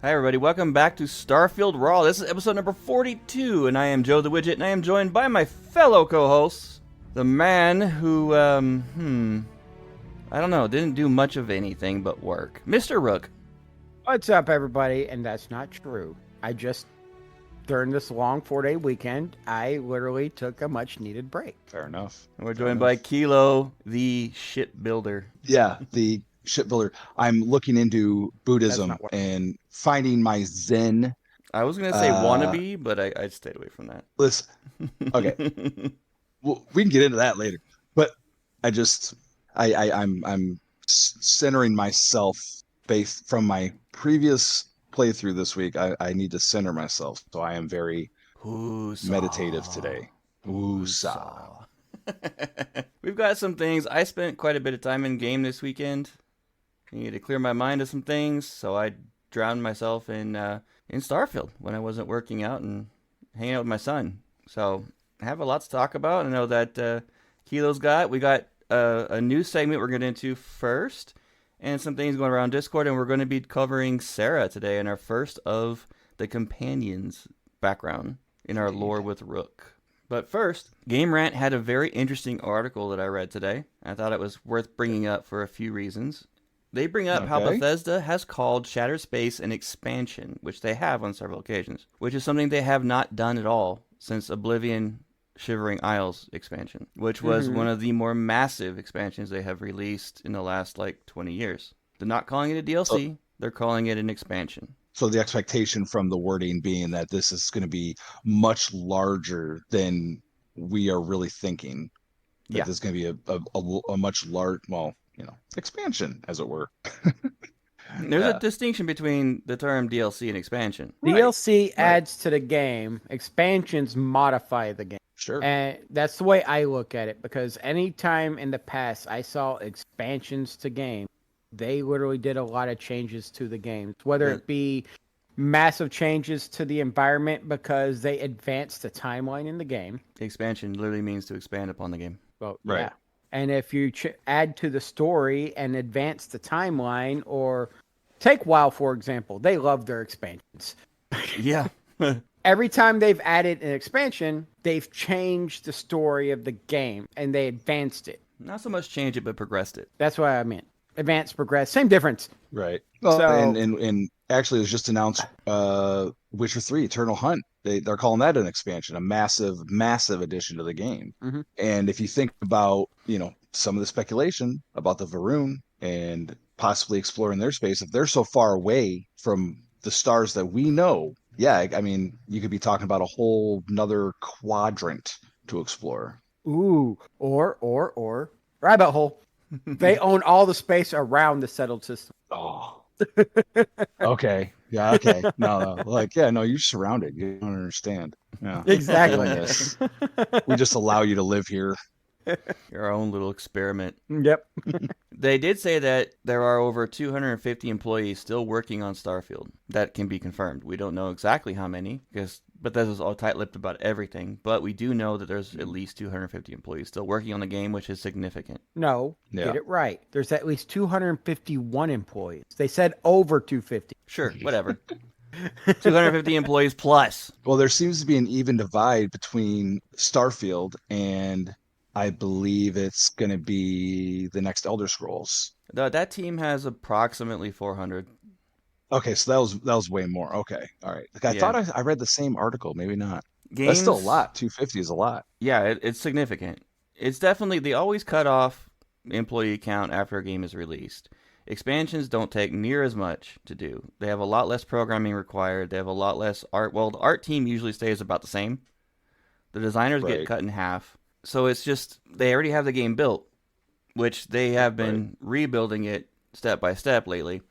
Hi, everybody. Welcome back to Starfield Raw. This is episode number 42, and I am Joe the Widget, and I am joined by my fellow co-hosts, the man who, I don't know, didn't do much of anything but work, Mr. Rook. What's up, everybody? And that's not true. During this long 4-day weekend, I literally took a much-needed break. Fair enough. And we're joined by Kilo, the shipbuilder. Yeah, the shipbuilder. I'm looking into Buddhism and finding my Zen. I was going to say wannabe, but I stayed away from that. Listen, okay. Well, we can get into that later. But I'm centering myself based from my previous playthrough this week. I need to center myself. So I am very meditative today. Woosah. We've got some things. I spent quite a bit of time in game this weekend. I needed to clear my mind of some things, so I drowned myself in Starfield when I wasn't working out and hanging out with my son. So I have a lot to talk about. I know that Kilo's we got a new segment we're getting into first, and some things going around Discord, and we're going to be covering Sarah today in our first of the companions background in our lore with Rook. But first, Game Rant had a very interesting article that I read today. I thought it was worth bringing up for a few reasons. They bring up how Bethesda has called Shattered Space an expansion, which they have on several occasions, which is something they have not done at all since Oblivion Shivering Isles expansion, which was one of the more massive expansions they have released in the last, 20 years. They're not calling it a DLC, they're calling it an expansion. So the expectation from the wording being that this is going to be much larger than we are really thinking. That there's going to be a much large, expansion, as it were. There's a distinction between the term DLC and expansion. DLC adds to the game. Expansions modify the game. Sure. And that's the way I look at it, because anytime in the past I saw expansions to games, they literally did a lot of changes to the games, whether it be massive changes to the environment because they advanced the timeline in the game. Expansion literally means to expand upon the game. Well, yeah. And if you add to the story and advance the timeline, or take WoW, for example, they love their expansions. Yeah. Every time they've added an expansion, they've changed the story of the game and they advanced it. Not so much change it, but progressed it. That's what I meant. Advance, progress, same difference. Right. Well, and actually it was just announced Witcher 3 Eternal Hunt. They're calling that an expansion, a massive addition to the game. Mm-hmm. And if you think about, some of the speculation about the Varun and possibly exploring their space, if they're so far away from the stars that we know, I mean, you could be talking about a whole another quadrant to explore. Ooh, or rabbit hole. They own all the space around the settled system. Oh. Okay. Yeah. Okay. No. You're surrounded. You don't understand. Yeah. Exactly. We just allow you to live here. Your own little experiment. Yep. They did say that there are over 250 employees still working on Starfield. That can be confirmed. We don't know exactly how many, because Bethesda's all tight-lipped about everything, but we do know that there's at least 250 employees still working on the game, which is significant. No, get it right. There's at least 251 employees. They said over 250. Sure, whatever. 250 employees plus. Well, there seems to be an even divide between Starfield and I believe it's going to be the next Elder Scrolls. That team has approximately 400. Okay, so that was way more. Okay, all right. I thought I read the same article. Maybe not. Games, that's still a lot. 250 is a lot. Yeah, it's significant. It's definitely, they always cut off employee count after a game is released. Expansions don't take near as much to do. They have a lot less programming required. They have a lot less art. Well, the art team usually stays about the same. The designers get cut in half. So it's just, they already have the game built, which they have been rebuilding it step by step lately,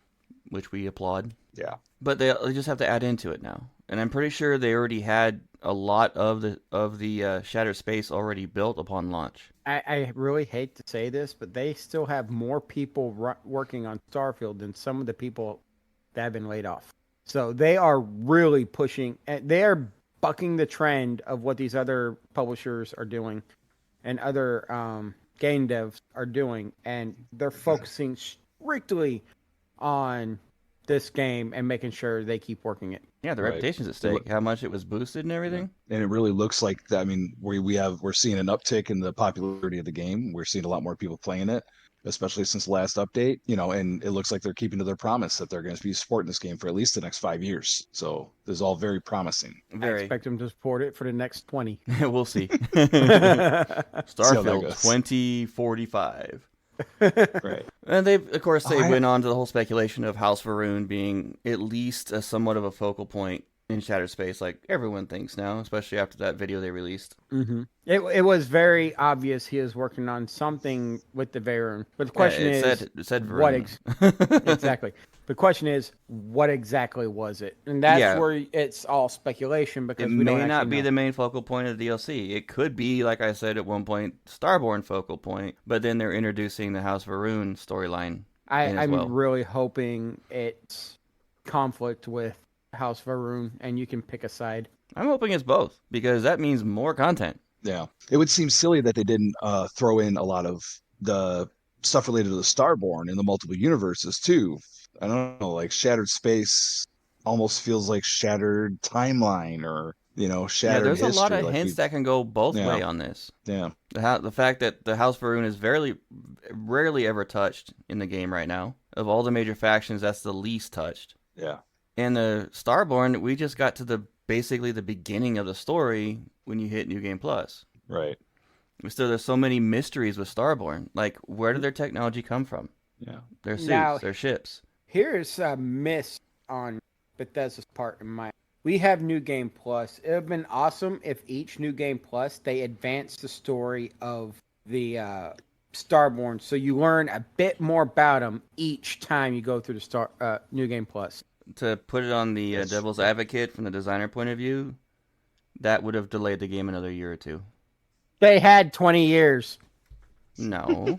which we applaud. Yeah. But they just have to add into it now. And I'm pretty sure they already had a lot of the Shattered Space already built upon launch. I really hate to say this, but they still have more people working on Starfield than some of the people that have been laid off. So they are really pushing, and they are bucking the trend of what these other publishers are doing and other game devs are doing, and they're focusing strictly on this game and making sure they keep working it. Yeah, the Right. reputation's at stake. How much it was boosted and everything. And it really looks like I mean, we're seeing an uptick in the popularity of the game. We're seeing a lot more people playing it, especially since the last update. And it looks like they're keeping to their promise that they're going to be supporting this game for at least the next 5 years. So this is all very promising. I Very. expect them to support it for the next 20. We'll see. that Starfield goes. 2045. Right. And they went on to the whole speculation of House Varun being at least a somewhat of a focal point in Shattered Space, like everyone thinks now, especially after that video they released. Mm-hmm. It was very obvious he was working on something with the Varun. But the question it said what Varun. exactly? The question is, what exactly was it? And that's where it's all speculation because it we don't may not be know. the main focal point of the DLC. It could be, like I said at one point, Starborn focal point, but then they're introducing the House Varun storyline. I'm really hoping it's conflict with House Varun, and you can pick a side. I'm hoping it's both, because that means more content. Yeah. It would seem silly that they didn't throw in a lot of the stuff related to the Starborn in the multiple universes too. I don't know, like Shattered Space almost feels like Shattered Timeline or Shattered there's History. a lot of hints that can go both way on this. Yeah. The fact that the House Varun is rarely ever touched in the game right now. Of all the major factions, that's the least touched. Yeah. And the Starborn, we just got to basically the beginning of the story when you hit New Game Plus. Right. Still, there's so many mysteries with Starborn. Like, where did their technology come from? Yeah. Their suits, their ships. Here's a miss on Bethesda's part in my. We have New Game Plus. It would have been awesome if each New Game Plus they advanced the story of the Starborn, so you learn a bit more about them each time you go through the New Game Plus. To put it on the devil's advocate from the designer point of view, that would have delayed the game another year or two. They had 20 years. No.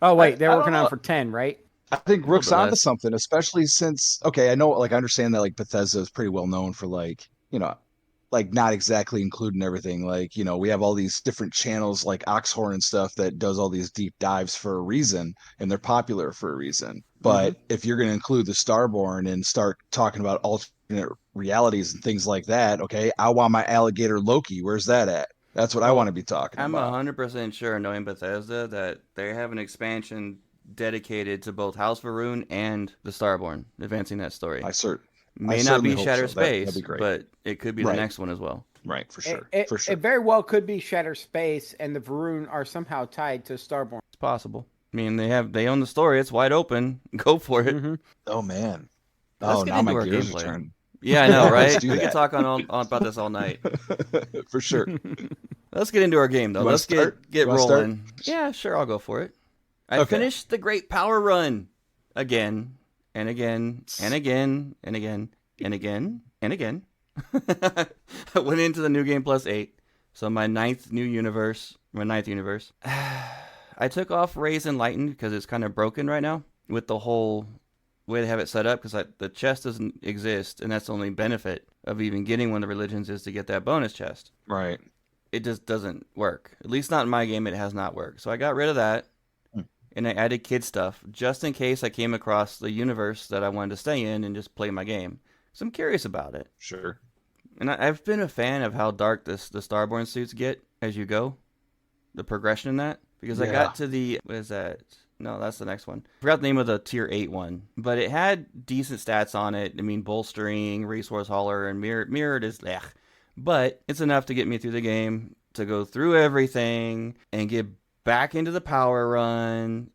Oh, wait, they're working on it for 10, right? I think Rook's onto less. something, especially since, I know, I understand that, Bethesda is pretty well known for, not exactly including everything. We have all these different channels like Oxhorn and stuff that does all these deep dives for a reason, and they're popular for a reason. But if you're going to include the Starborn and start talking about alternate realities and things like that, okay, I want my alligator Loki. Where's that at? That's what I want to be talking about. I'm 100% sure, knowing Bethesda, that they have an expansion dedicated to both House Varun and the Starborn, advancing that story. May not be Shattered Space, but it could be the next one as well. Right, for sure. It very well could be Shattered Space, and the Varun are somehow tied to Starborn. It's possible. I mean, they own the story. It's wide open. Go for it. Mm-hmm. Oh man. Let's get now into my our gears are gameplay. turning. Yeah, I know, right? Let's do We that. could talk on about this all night. For sure. Let's get into our game, though. You wanna Let's start? get You wanna rolling. Yeah, sure, I'll go for it. I finished the Great Power Run again and again and again and again and again and again. I went into the New Game Plus 8, so my ninth universe. I took off Raise Enlightened because it's kind of broken right now with the whole way they have it set up, because the chest doesn't exist, and that's the only benefit of even getting one of the religions is to get that bonus chest. Right. It just doesn't work. At least not in my game, it has not worked. So I got rid of that, and I added kid stuff, just in case I came across the universe that I wanted to stay in and just play my game. So I'm curious about it. Sure. And I've been a fan of how dark the Starborn suits get as you go. The progression in that. Because I got to the... What is that? No, that's the next one. I forgot the name of the tier 8 one. But it had decent stats on it. I mean, bolstering, resource hauler, and mirrored is... Ugh. But it's enough to get me through the game, to go through everything, and get back into the power run.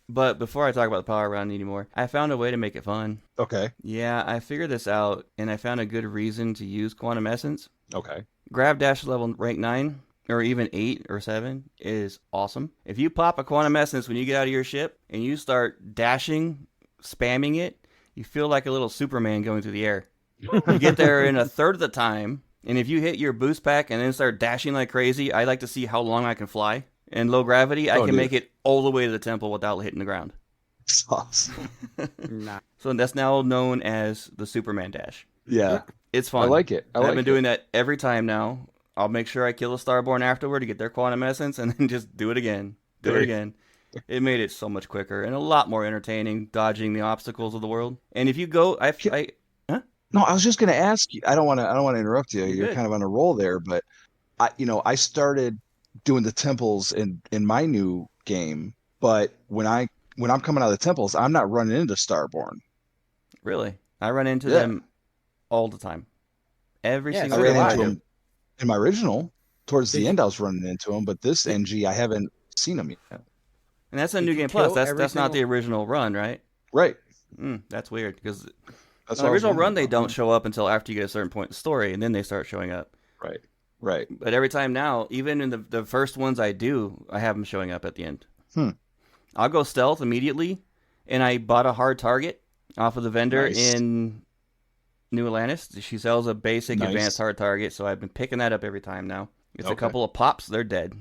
But before I talk about the power run anymore, I found a way to make it fun. Okay. Yeah, I figured this out, and I found a good reason to use Quantum Essence. Okay. Grab dash level rank 9, or even 8 or 7, is awesome. If you pop a Quantum Essence when you get out of your ship, and you start dashing, spamming it, you feel like a little Superman going through the air. You get there in a third of the time, and if you hit your boost pack and then start dashing like crazy, I like to see how long I can fly. In low gravity, I can make it all the way to the temple without hitting the ground. That's awesome. Nah. So that's now known as the Superman dash. Yeah. It's fun. I like it. I've been doing that every time now. I'll make sure I kill a Starborn afterward to get their Quantum Essence, and then just do it again. Do it again. It made it so much quicker and a lot more entertaining, dodging the obstacles of the world. And if you go, huh? No, I was just going to ask you. I don't want to interrupt you. You're You're good. kind of on a roll there, but I started doing the temples in my new game, but when I'm coming out of the temples, I'm not running into Starborn. Really, I run into Yeah, them all the time. Every Yeah, I single so do ran game I into I. do. him in my original. Towards Did the you end, I was running into him, but this did, NG, I haven't seen him yet. And that's a did new you game plus. kill That's every that's not single? the original run, right? Right. That's weird because That's on the what I was original wondering run they about. don't show up until after you get a certain point in the story, and then they start showing up. Right. Right. But every time now, even in the first ones I do, I have them showing up at the end. Hmm. I'll go stealth immediately, and I bought a hard target off of the vendor Nice. in New Atlantis. She sells a basic advanced Nice. hard target, so I've been picking that up every time now. It's a Okay. couple of pops, they're dead.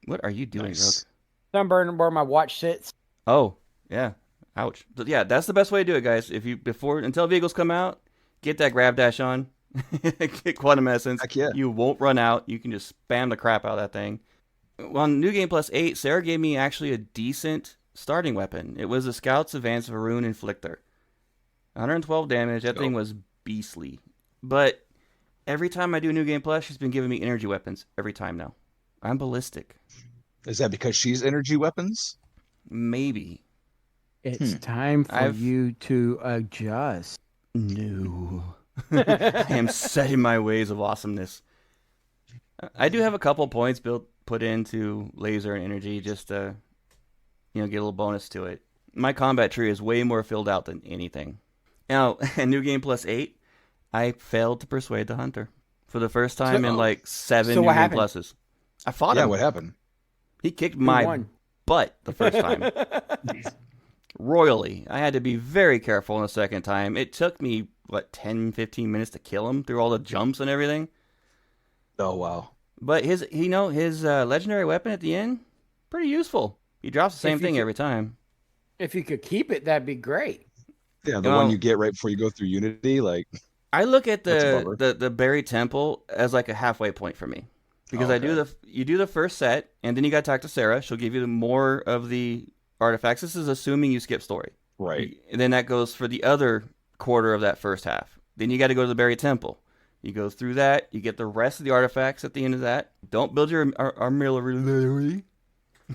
What are you doing, Rook? Nice. Sunburn where my watch sits. Oh, yeah. Ouch. But yeah, that's the best way to do it, guys. If you until vehicles come out, get that grab dash on. Get quantum essence. Heck yeah. You won't run out. You can just spam the crap out of that thing. Well, on New Game Plus 8, Sarah gave me actually a decent starting weapon. It was a Scout's Advanced Varun Inflictor. 112 damage. That thing was beastly. But every time I do New Game Plus, she's been giving me energy weapons every time now. I'm ballistic. Is that because she's energy weapons? Maybe. It's time for I've- you to adjust. No. I am set in my ways of awesomeness. I do have a couple points put into laser and energy just to, get a little bonus to it. My combat tree is way more filled out than anything. Now, in New Game Plus 8, I failed to persuade the hunter for the first time in like 7 So New what Game happened? Pluses. I fought Yeah, him. what happened? He kicked Who my won? butt the first time. Royally. I had to be very careful the second time. It took me, 10, 15 minutes to kill him through all the jumps and everything. Oh, wow. But his legendary weapon at the end, pretty useful. He drops the same If you thing could- every time. If you could keep it, that'd be great. Yeah, the Well- one you get right before you go through Unity, like, I look at That's a bummer. the buried temple as like a halfway point for me. Because Okay. you do the first set, and then you got to talk to Sarah. She'll give you more of the artifacts. This is assuming you skip story. right. And then that goes for the other quarter of that first half. Then you got to go to the buried temple. You go through that. You get the rest of the artifacts at the end of that. Don't build your armillary.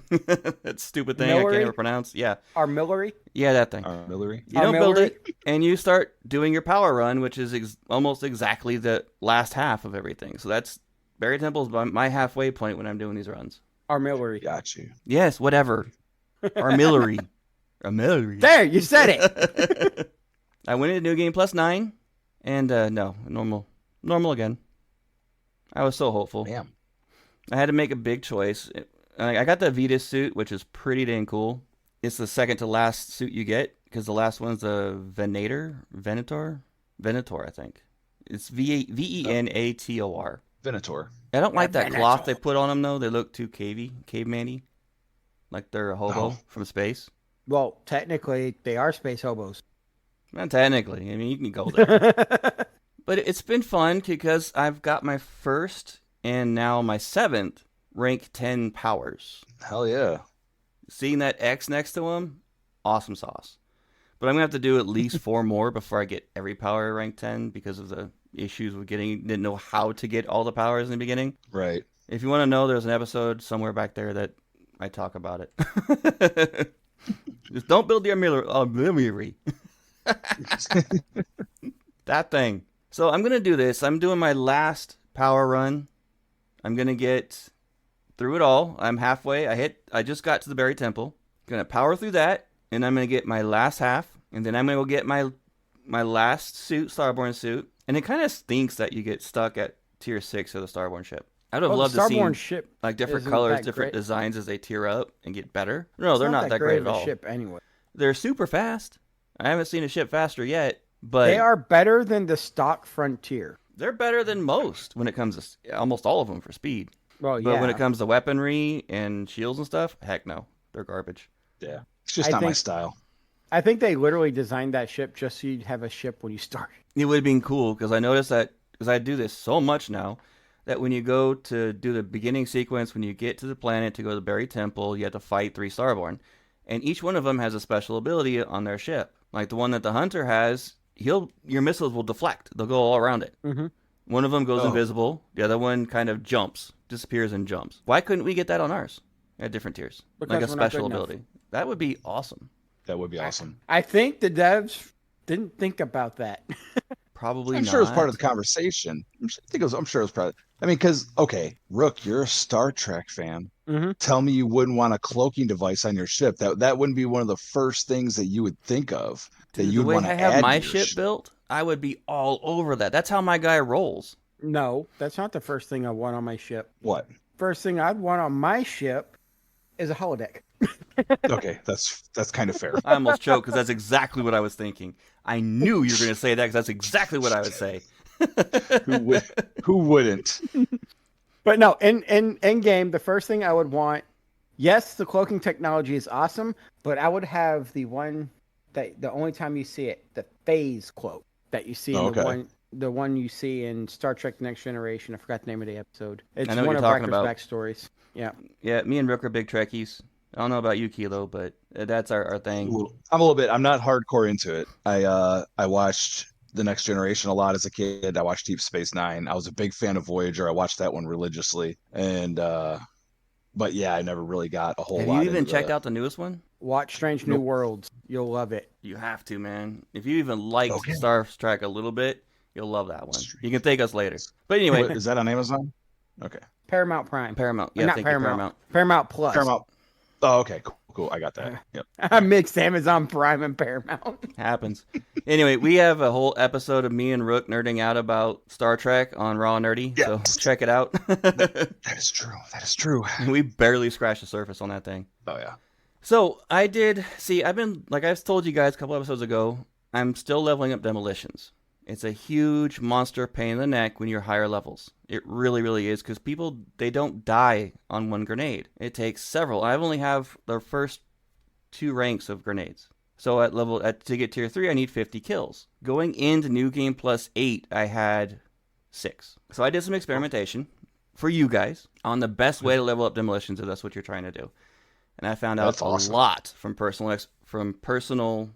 That stupid thing I can't Armillary? ever pronounce. Yeah, Armillary? yeah, that thing. Artillery. You don't build Armillary? it, and you start doing your power run, which is almost exactly the last half of everything. So that's buried temple is my halfway point when I'm doing these runs. Armillary. Got you. Yes, whatever. Armillary. Armillary. There, you said it. I went into New Game Plus 9, and no, normal again. I was so hopeful. Damn. I had to make a big choice. I got the Vetus suit, which is pretty dang cool. It's the second to last suit you get, because the last one's a Venator, I think. It's Venator. Venator. I don't like that Venator. cloth they put on them though. They look too caveman-y, like they're a hobo Oh. from space. Well, technically, they are space hobos. Not technically. I mean, you can go there. But it's been fun because I've got my first and now my 7th rank 10 powers. Hell yeah. Seeing that X next to him, awesome sauce. But I'm going to have to do at least 4 more before I get every power rank 10 because of the issues with didn't know how to get all the powers in the beginning. Right. If you want to know, there's an episode somewhere back there that I talk about it. Just don't build the armillary. That thing. So I'm going to do this. I'm doing my last power run. I'm going to get through it all. I'm halfway. I just got to the buried temple. Going to power through that, and I'm going to get my last half, and then I'm going to go get my last suit, Starborn suit. And it kind of stinks that you get stuck at tier 6 of the Starborn ship. I'd have Well, loved the to see Starborn ship like different isn't colors, that different great. designs as they tier up and get better. No, they're It's not that great of at a all. ship anyway. They're super fast. I haven't seen a ship faster yet, but They are better than the stock Frontier. they're better than most when it comes to almost all of them for speed. Well, But yeah. when it comes to weaponry and shields and stuff, heck no, they're garbage. Yeah. It's just I not my think- style. I think they literally designed that ship just so you'd have a ship when you start. It would have been cool because I noticed that because I do this so much now. that when you go to do the beginning sequence, when you get to the planet to go to the buried temple, you have to fight 3 Starborn. And each one of them has a special ability on their ship. Like the one that the hunter has, your missiles will deflect. They'll go all around it. Mm-hmm. One of them goes invisible. The other one kind of jumps, disappears and jumps. Why couldn't we get that on ours at different tiers? Because like a we're not special good enough. ability. That would be awesome. That would be awesome. I think the devs didn't think about that. Probably I'm not. sure it was part of the conversation. I'm sure it was part of, I mean, because, okay, Rook, you're a Star Trek fan. Mm-hmm. Tell me you wouldn't want a cloaking device on your ship. That wouldn't be one of the first things that you would think of. Dude, that you'd the way want to I have add my to your ship built, I would be all over that. That's how my guy rolls. No, that's not the first thing I want on my ship. What? First thing I'd want on my ship is a holodeck. Okay, that's kind of fair. I almost choked because that's exactly what I was thinking. I knew you were going to say that because that's exactly what I would say. Who wouldn't? But no, in game, the first thing I would want, yes, the cloaking technology is awesome, but I would have the one that the only time you see it, the phase cloak that you see in the one you see in Star Trek: The Next Generation. I forgot the name of the episode. It's I know what one you're of talking Wrecker's about. backstories. Yeah. Yeah, me and Rook are big Trekkies. I don't know about you, Kilo, but that's our thing. I'm a little bit. I'm not hardcore into it. I watched The Next Generation a lot as a kid. I watched Deep Space Nine. I was a big fan of Voyager. I watched that one religiously, and but yeah, I never really got a whole Have lot. you even checked out the newest one? Watch Strange New Worlds. You'll love it. You have to, man. If you even liked Star Trek a little bit, you'll love that one. You can thank us later. But anyway, is that on Amazon? Okay. Paramount Prime. Paramount. Yeah, not thank Paramount. you, Paramount. Paramount Plus. Paramount. Oh, okay. Cool. I got that. Yep. I mixed Amazon Prime and Paramount. Happens. Anyway, we have a whole episode of me and Rook nerding out about Star Trek on Raw Nerdy, so check it out. That is true. That is true. We barely scratched the surface on that thing. Oh, yeah. So I did see. I've been, like I told you guys a couple episodes ago, I'm still leveling up demolitions. It's a huge monster pain in the neck when you're higher levels. It really, really is, because people, they don't die on one grenade. It takes several. I've only have the first 2 ranks of grenades. So to get tier 3, I need 50 kills. Going into New Game Plus 8, I had 6. So I did some experimentation for you guys on the best way to level up demolitions if that's what you're trying to do. And I found out a lot from personal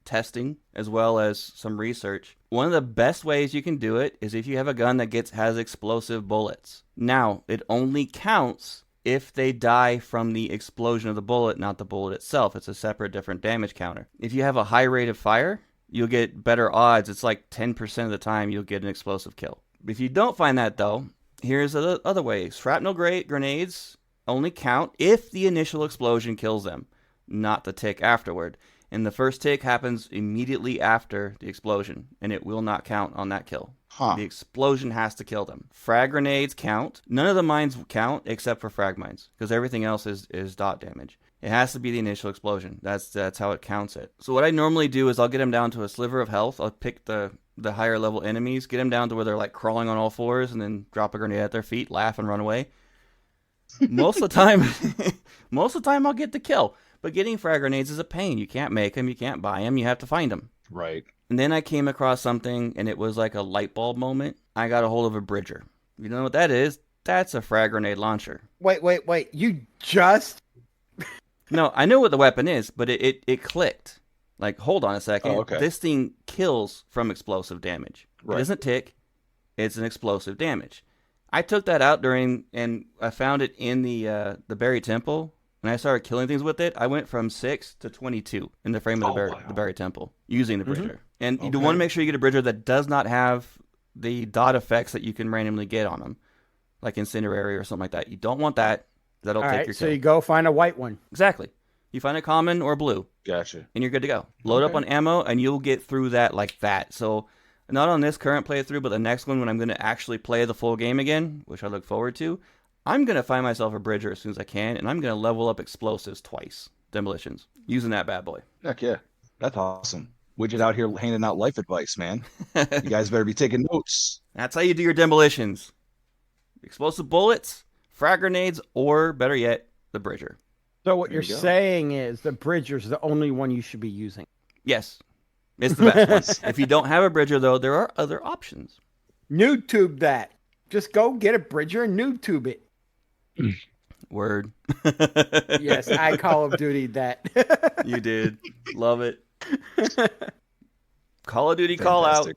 testing as well as some research. One of the best ways you can do it is if you have a gun that has explosive bullets. Now, it only counts if they die from the explosion of the bullet, not the bullet itself. It's a separate, different damage counter. If you have a high rate of fire, you'll get better odds. It's like 10% of the time you'll get an explosive kill. If you don't find that, though, here's the other way. Shrapnel grenades only count if the initial explosion kills them, not the tick afterward. And the first tick happens immediately after the explosion, and it will not count on that kill. The explosion has to kill them. Frag grenades count. None of the mines count except for frag mines, because everything else is dot damage. It has to be the initial explosion. That's how it counts it. So what I normally do is I'll get them down to a sliver of health. I'll pick the higher level enemies, get them down to where they're like crawling on all fours, and then drop a grenade at their feet, laugh, and run away. Most of the time I'll get the kill. But getting frag grenades is a pain. You can't make them. You can't buy them. You have to find them. Right. And then I came across something, and it was like a light bulb moment. I got a hold of a bridger. You know what that is? That's a frag grenade launcher. Wait. You just... No, I know what the weapon is, but it clicked. Like, hold on a second. Oh, okay. This thing kills from explosive damage. Right. It doesn't tick. It's an explosive damage. I took that out and I found it in the buried temple. When I started killing things with it, I went from 6 to 22 in the frame of the buried temple using the bridger. And you want to make sure you get a bridger that does not have the dot effects that you can randomly get on them, like Incinerary or something like that. You don't want that. That'll take your kill. So you go find a white one. Exactly. You find a common or blue. Gotcha. And you're good to go. Load up on ammo, and you'll get through that like that. So not on this current playthrough, but the next one when I'm going to actually play the full game again, which I look forward to, I'm going to find myself a bridger as soon as I can, and I'm going to level up explosives twice. Demolitions. Using that bad boy. Heck yeah. That's awesome. Widget out here handing out life advice, man. You guys better be taking notes. That's how you do your demolitions. Explosive bullets, frag grenades, or better yet, the bridger. So what you're saying is the bridger's the only one you should be using. Yes. It's the best one. If you don't have a bridger, though, there are other options. YouTube that. Just go get a bridger and noob tube it. Word. Yes, I Call of Duty that. You did. Love it. Call of Duty call out.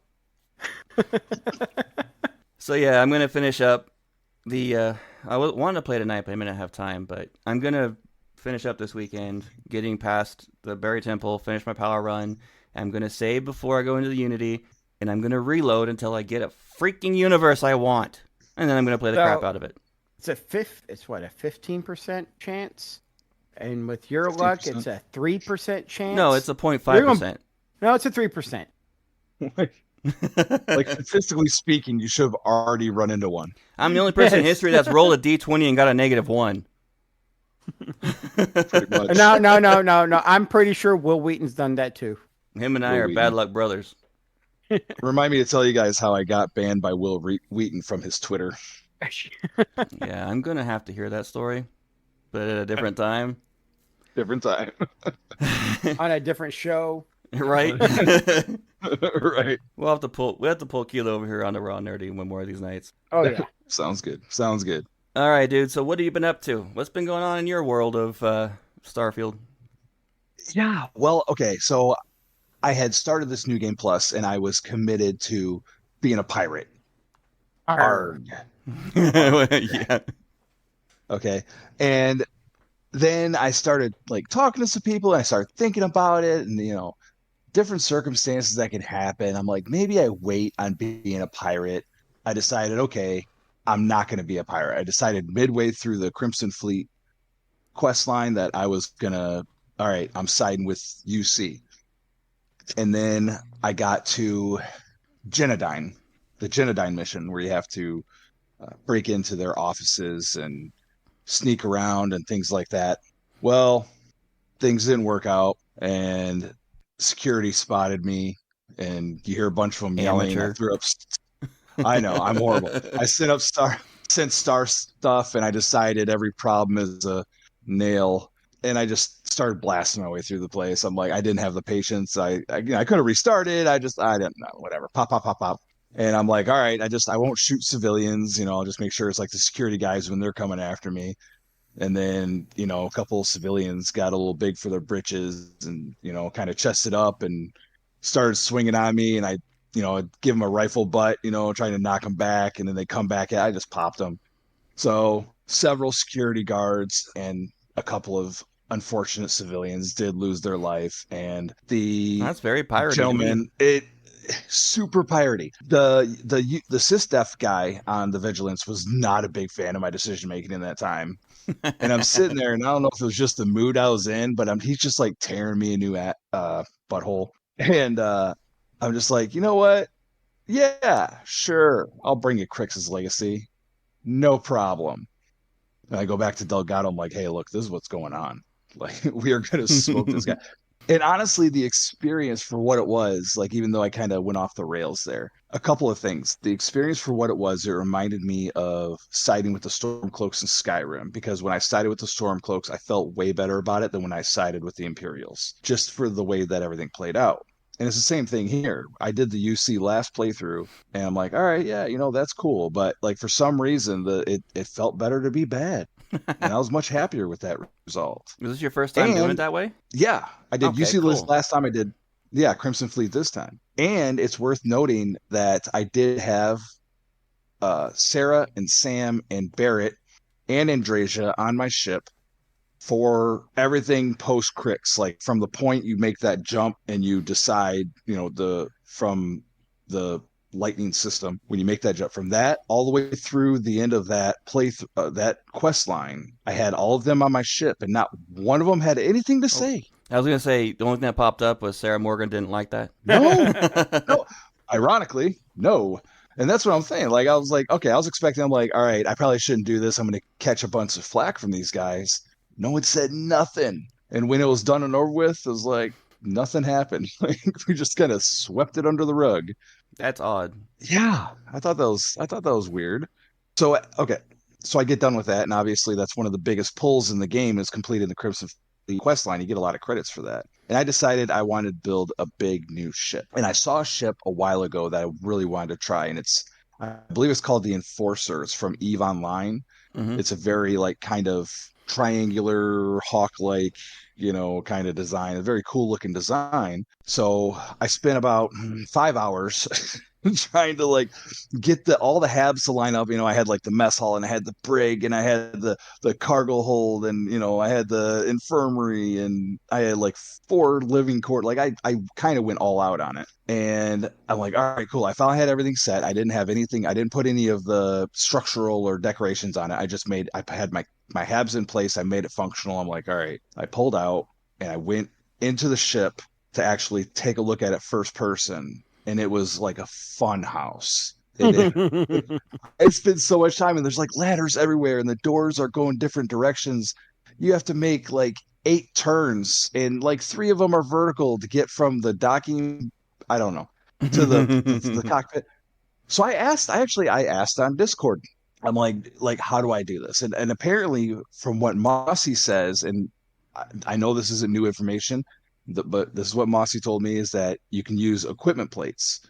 Fantastic. So yeah, I'm gonna finish up the. I wanted to play tonight, but I may not have time. But I'm gonna finish up this weekend, getting past the Berry Temple, finish my power run. I'm gonna save before I go into the Unity, and I'm gonna reload until I get a freaking universe I want, and then I'm gonna play the crap out of it. It's what, a 15% chance, and with your luck, 15%. it's a 3% chance. No, it's a 0.5%. No, it's a 3%. Like statistically speaking, you should have already run into one. I'm the only person in history that's rolled a d20 and got a -1. Pretty much. No. I'm pretty sure Will Wheaton's done that too. Him and I are bad luck brothers. Remind me to tell you guys how I got banned by Will Wheaton from his Twitter. Yeah, I'm gonna have to hear that story, but at a different time. Different time. On a different show. Right? Right. We have to pull Kilo over here on the Raw Nerdy one more of these nights. Oh yeah. Sounds good. All right, dude. So what have you been up to? What's been going on in your world of Starfield? Yeah. Well, okay. So I had started this New Game Plus, and I was committed to being a pirate. Arrgh. Yeah. Okay. And then I started like talking to some people, and I started thinking about it, and different circumstances that can happen. I'm like, maybe I wait on being a pirate. I decided, okay, I'm not going to be a pirate. I decided midway through the Crimson Fleet quest line that I was gonna, all right, I'm siding with UC. And then I got to Genodyne, the Genodyne mission, where you have to break into their offices and sneak around and things like that. Well, things didn't work out, and security spotted me, and you hear a bunch of them yelling. Amateur. I threw up. I know, I'm horrible. I sent star stuff, and I decided every problem is a nail, and I just started blasting my way through the place. I'm like, I didn't have the patience. I could have restarted. I didn't know, whatever. Pop. And I'm like, all right, I won't shoot civilians. I'll just make sure it's like the security guys when they're coming after me. And then, a couple of civilians got a little big for their britches and, kind of chested up and started swinging on me. And I'd give them a rifle butt, trying to knock them back. And then they come back. I just popped them. So several security guards and a couple of unfortunate civilians did lose their life. And That's very piratey. Gentleman, super piratey. The SysDef guy on the Vigilance was not a big fan of my decision making in that time. And I'm sitting there, and I don't know if it was just the mood I was in, but he's just like tearing me a new butthole. And I'm just like, you know what? Yeah, sure. I'll bring you Crix's Legacy. No problem. And I go back to Delgado. I'm like, hey, look, this is what's going on. Like, we are going to smoke this guy. And honestly, the experience for what it was, like, even though I kind of went off the rails there, a couple of things. The experience for what it reminded me of siding with the Stormcloaks in Skyrim, because when I sided with the Stormcloaks, I felt way better about it than when I sided with the Imperials, just for the way that everything played out. And it's the same thing here. I did the UC last playthrough, and I'm like, all right, yeah, that's cool. But like for some reason, it felt better to be bad. And I was much happier with that result. Was this your first time doing it that way? Yeah, I did. Okay, UC cool. last time I did, Crimson Fleet this time. And it's worth noting that I did have Sarah and Sam and Barrett and Andrasia on my ship for everything post Crix, like from the point you make that jump and you decide, from the lightning system, when you make that jump from that all the way through the end of that that quest line, I had all of them on my ship, and not one of them had anything to say. I was gonna say the only thing that popped up was Sarah Morgan didn't like that. No. Ironically, no. And that's what I'm saying. Like, I was like, okay, I was expecting, I'm like, all right, I probably shouldn't do this. I'm going to catch a bunch of flack from these guys. No one said nothing. And when it was done and over with, it was like, nothing happened. Like, we just kind of swept it under the rug. That's odd. Yeah. I thought that was weird. So, okay. So I get done with that. And obviously that's one of the biggest pulls in the game is completing the Crimson quest line. You get a lot of credits for that. And I decided I wanted to build a big new ship. And I saw a ship a while ago that I really wanted to try. And I believe it's called the Enforcer. It's from Eve Online. Mm-hmm. It's a very like kind of triangular hawk-like, kind of design. A very cool looking design. So I spent about 5 hours trying to like get all the habs to line up. I had like the mess hall and I had the brig and I had the cargo hold and I had the infirmary and I had like 4 living quarters. Like I kind of went all out on it. And I'm like, all right, cool. I finally had everything set. I didn't have anything. I didn't put any of the structural or decorations on it. I had my habs in place. I made it functional. I'm like, all right. I pulled out and I went into the ship to actually take a look at it first person. And it was like a fun house. I spent so much time and there's like ladders everywhere and the doors are going different directions. You have to make like 8 turns and like 3 of them are vertical to get from the docking, I don't know, to the cockpit. So I asked on Discord. I'm like, how do I do this? And apparently from what Mossy says, and I know this isn't new information, but this is what Mossy told me is that you can use equipment plates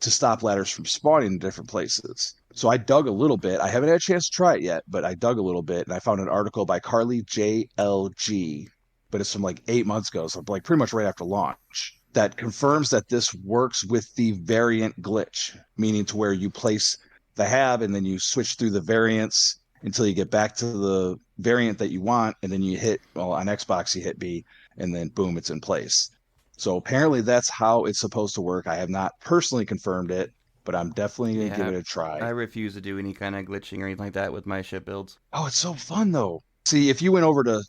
to stop ladders from spawning in different places. So I dug a little bit. I haven't had a chance to try it yet, but I dug a little bit and I found an article by Carly JLG, but it's from like 8 months ago, so like pretty much right after launch, that confirms that this works with the variant glitch, meaning to where you place the hab and then you switch through the variants until you get back to the variant that you want, and then you hit, well, on Xbox you hit B, and then boom, it's in place. So apparently that's how it's supposed to work. I have not personally confirmed it, but I'm definitely going to give Yeah, it a try. I refuse to do any kind of glitching or anything like that with my ship builds. Oh, it's so fun though. See, if you went over to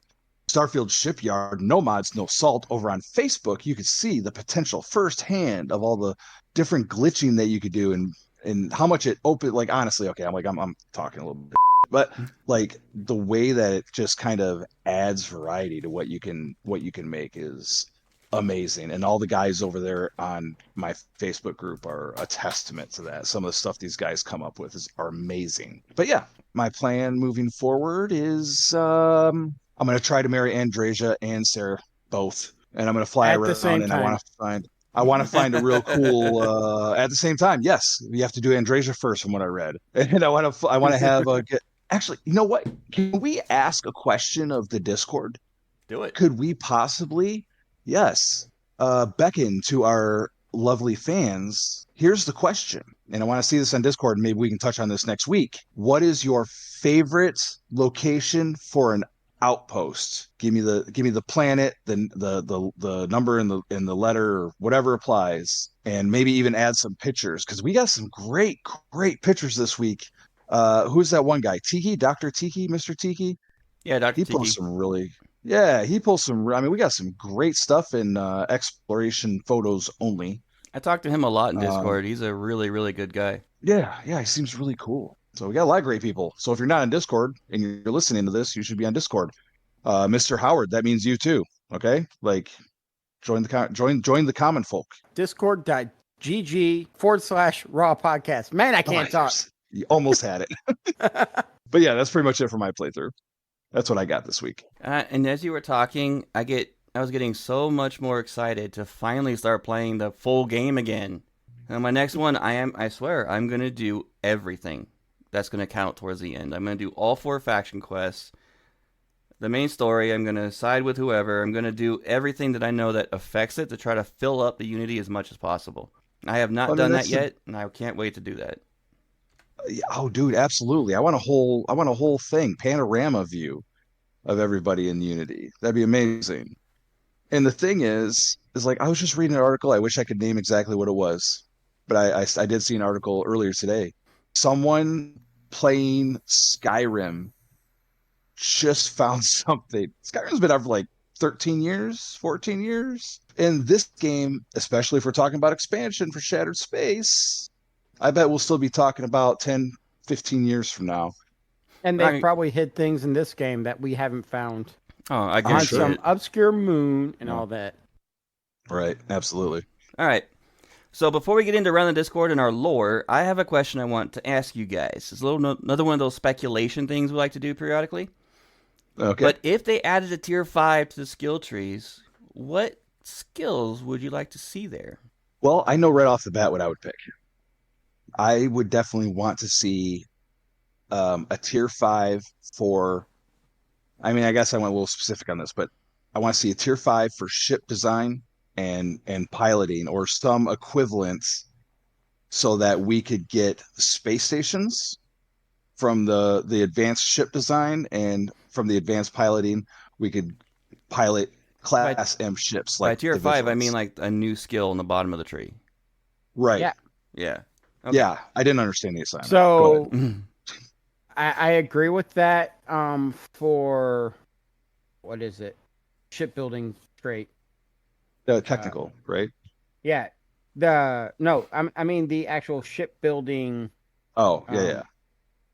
Starfield Shipyard, No Mods, No Salt over on Facebook, you could see the potential firsthand of all the different glitching that you could do and how much it opened. Like honestly, okay, I'm talking a little bit, but like the way that it just kind of adds variety to what you can make is amazing. And all the guys over there on my Facebook group are a testament to that. Some of the stuff these guys come up with are amazing. But yeah, my plan moving forward is I'm going to try to marry Andrasia and Sarah both, and I'm going to fly At the around same and time. I want to find a real cool at the same time. Yes, you have to do Andrasia first from what I read. And I want to have a actually, you know what? Can we ask a question of the Discord? Do it. Could we possibly, yes, beckon to our lovely fans? Here's the question, and I want to see this on Discord. Maybe we can touch on this next week. What is your favorite location for an outpost? Give me the planet, the number in the letter or whatever applies, and maybe even add some pictures because we got some great pictures this week. Who's that one guy? Tiki, Dr. Tiki, Mr. Tiki? Yeah, Dr. He Tiki. pulls some really, yeah, he pulls some. I mean, we got some great stuff in exploration photos only. I talked to him a lot in Um, Discord. He's a really, really good guy. yeah, he seems really cool. So we got a lot of great people. So if you're not on Discord and you're listening to this, you should be on Discord. Mr. Howard, that means you too. Okay, like join the common folk. Discord.gg/raw podcast. Man, I can't talk. You almost had it. But yeah, that's pretty much it for my playthrough. That's what I got this week. And as you were talking, I was getting so much more excited to finally start playing the full game again. And my next one, I swear, I'm gonna do everything that's gonna count towards the end. I'm gonna do all 4 faction quests. The main story, I'm gonna side with whoever. I'm gonna do everything that I know that affects it to try to fill up the Unity as much as possible. I have not done that yet, and I can't wait to do that. Oh, dude, absolutely. I want a whole thing, panorama view of everybody in Unity. That'd be amazing. And the thing is like I was just reading an article. I wish I could name exactly what it was, but I did see an article earlier today. Someone playing Skyrim just found something. Skyrim's been out for like 13 years, 14 years. And this game, especially if we're talking about expansion for Shattered Space, I bet we'll still be talking about 10, 15 years from now. And they've probably hid things in this game that we haven't found. Oh, I On guarantee some it. obscure moon and Yeah. all that. Right, absolutely. All right. So before we get into around the Discord and our lore, I have a question I want to ask you guys. It's another one of those speculation things we like to do periodically. Okay. But if they added a tier 5 to the skill trees, what skills would you like to see there? Well, I know right off the bat what I would pick. I would definitely want to see a tier 5 for. I mean, I guess I went a little specific on this, but I want to see a tier 5 for ship design and piloting or some equivalent so that we could get space stations from the advanced ship design and from the advanced piloting, we could pilot By class M ships by like tier the 5, I mean Vigilance. like a new skill in the bottom of the tree. Right. Yeah. Yeah. Okay. Yeah, I didn't understand the assignment. Go ahead. So I agree with that. For what is it? Shipbuilding trait. Technical, right? Yeah. I mean the actual shipbuilding Oh, yeah.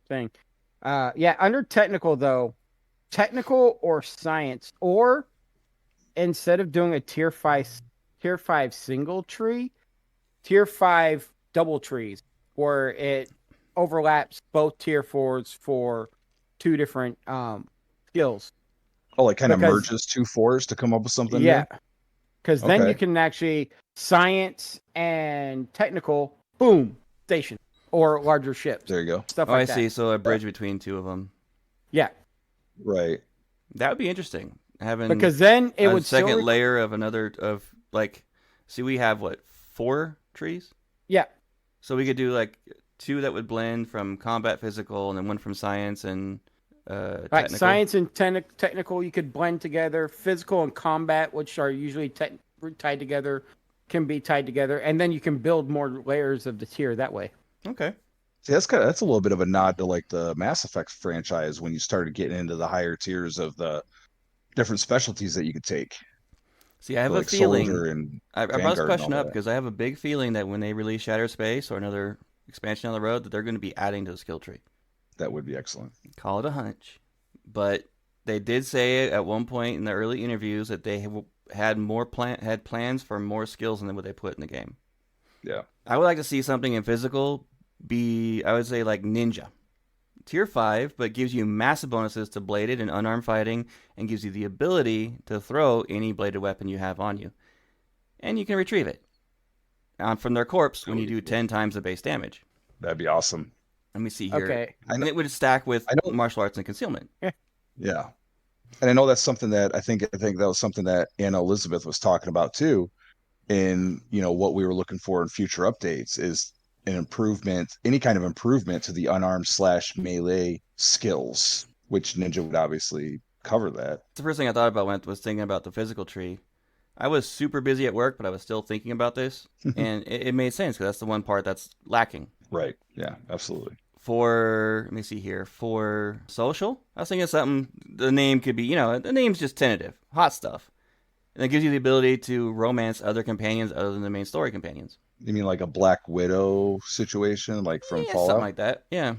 thing. Yeah, under technical though, technical or science, or instead of doing a tier five single tree, tier five double trees, where it overlaps both tier fours for two different skills. Oh, like kind of Because merges two fours to come up with something yeah, new? because then you Okay. can actually science and technical, boom, station or larger ships, There you go. stuff Oh, I like that. see. So a bridge between two of them. Yeah, Right. That would be interesting. Having because then it a would still second layer of another of like, see, we have what, 4 trees? yeah. So we could do like 2 that would blend from combat physical, and then 1 from science and Right, technical. science and technical you could blend together. Physical and combat, which are usually tied together, can be tied together, and then you can build more layers of the tier that way. Okay. See, that's a little bit of a nod to like the Mass Effect franchise when you started getting into the higher tiers of the different specialties that you could take, See, I have a like feeling. Soldier and I brought this Vanguard and question all up that. because I have a big feeling that when they release Shattered Space or another expansion down the road, that they're going to be adding to the skill tree. That would be excellent. Call it a hunch, but they did say at one point in the early interviews that they had plans for more skills than what they put in the game. Yeah. I would like to see something in physical be, I would say, like ninja. Tier 5, but gives you massive bonuses to bladed and unarmed fighting and gives you the ability to throw any bladed weapon you have on you. And you can retrieve it from their corpse when you do 10 times the base damage. That'd be awesome. Let me see here. Okay. And it would stack with I know. martial arts and concealment. Yeah. And I know that's something that I think that was something that Anna Elizabeth was talking about too. In what we were looking for in future updates is an improvement, any kind of improvement to the unarmed slash melee skills, which Ninja would obviously cover that. It's the first thing I thought about when I was thinking about the physical tree. I was super busy at work, but I was still thinking about this. And it made sense because that's the one part that's lacking. Right. Yeah, absolutely. Let me see here, for social, I was thinking of something, the name could be, the name's just tentative, hot stuff. And it gives you the ability to romance other companions other than the main story companions. You mean like a Black Widow situation, like from Yeah, Fallout? something like that, yeah.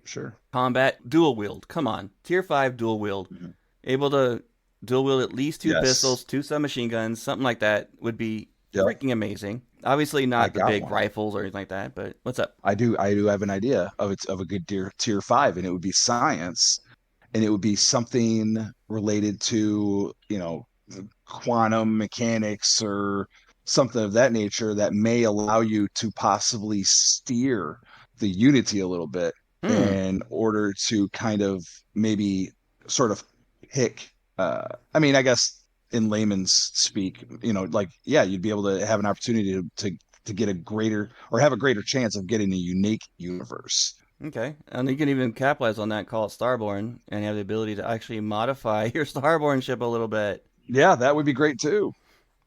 Sure. Combat, dual wield, come on. Tier 5 dual wield. Mm-hmm. Able to dual wield at least 2 Yes. pistols, 2 submachine guns, something like that would be Yep. freaking amazing. Obviously I not the got big one. rifles or anything like that, but what's up? I do have an idea of a good tier 5, and it would be science, and it would be something related to quantum mechanics or something of that nature that may allow you to possibly steer the Unity a little bit in order to kind of maybe sort of pick. I mean, I guess in layman's speak, like, yeah, you'd be able to have an opportunity to get a greater or have a greater chance of getting a unique universe. Okay, and you can even capitalize on that and call it Starborn and have the ability to actually modify your Starborn ship a little bit. Yeah, that would be great too.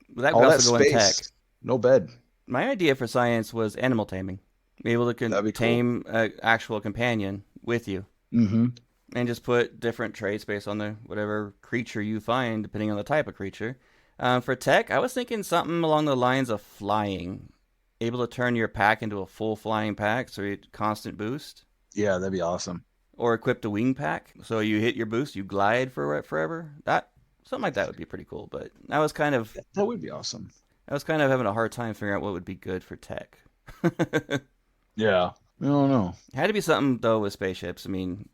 But that All could that also go in tech. space, no bed. My idea for science was animal taming. Be able to That'd be cool. tame an actual companion with you. Mm-hmm. And just put different traits based on the whatever creature you find, depending on the type of creature. For tech, I was thinking something along the lines of flying. Able to turn your pack into a full flying pack, so you constant boost. Yeah, that'd be awesome. Or equipped a wing pack, so you hit your boost, you glide for forever. Something like that would be pretty cool. But That would be awesome. I was kind of having a hard time figuring out what would be good for tech. Yeah. I don't know. It had to be something though with spaceships. I mean,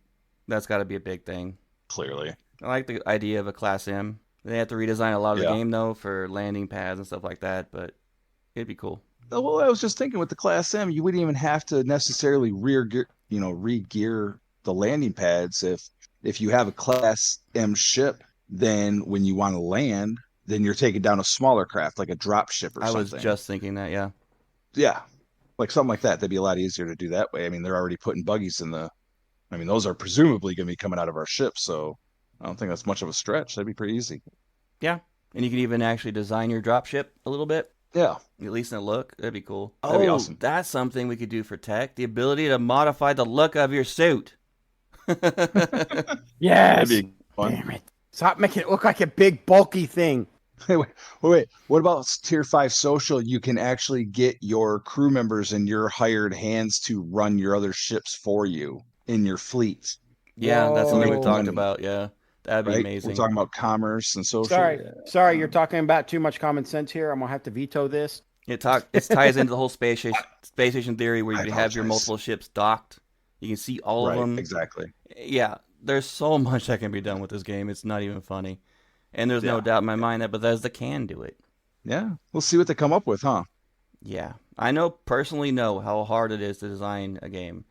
that's got to be a big thing. Clearly. I like the idea of a Class M. They have to redesign a lot of the Yeah. game though for landing pads and stuff like that, but it'd be cool. Well, I was just thinking with the Class M, you wouldn't even have to necessarily re-gear the landing pads. If you have a Class M ship, then when you want to land, then you're taking down a smaller craft like a drop ship or I was something. just thinking that, yeah. Yeah, like something like that. That'd be a lot easier to do that way. I mean, they're already putting buggies in the. I mean, those are presumably going to be coming out of our ship, so I don't think that's much of a stretch. That'd be pretty easy. Yeah. And you can even actually design your dropship a little bit, Yeah, at least in the look. That'd be cool. that'd be Oh, awesome. that's something we could do for tech. The ability to modify the look of your suit. That'd Yes. be fun. Damn it. Stop making it look like a big bulky thing. Wait. What about Tier 5 social? You can actually get your crew members and your hired hands to run your other ships for you in your fleet Yeah, that's and something make we've talked money, about. Yeah, that'd be right? We're amazing. talking about commerce and social. Sorry. Yeah. Sorry, you're talking about too much common sense here. I'm going to have to veto this. It ties into the whole space station theory where you I can have your apologize. multiple ships docked. You can see all of Right, them. exactly. Yeah, there's so much that can be done with this game. It's not even funny. And there's no Yeah. doubt in my mind that Bethesda can do it. Yeah. We'll see what they come up with, huh? Yeah. I personally know how hard it is to design a game,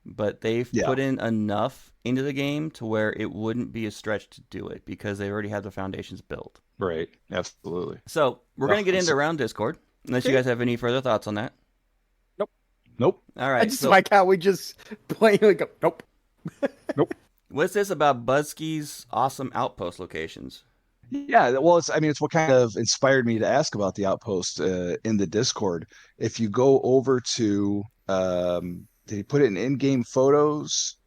but they've Yeah. put in enough into the game to where it wouldn't be a stretch to do it because they already have the foundations built. Right. Absolutely. So we're Yeah, going to get I'm into so- Around Discord, unless you guys have any further thoughts on that. Nope. All I right. just So like how we just plainly go, nope. Nope. what's this about Buzzkey's awesome outpost locations? Yeah, well, it's what kind of inspired me to ask about the outpost in the Discord. If you go over to, did he put it in-game photos?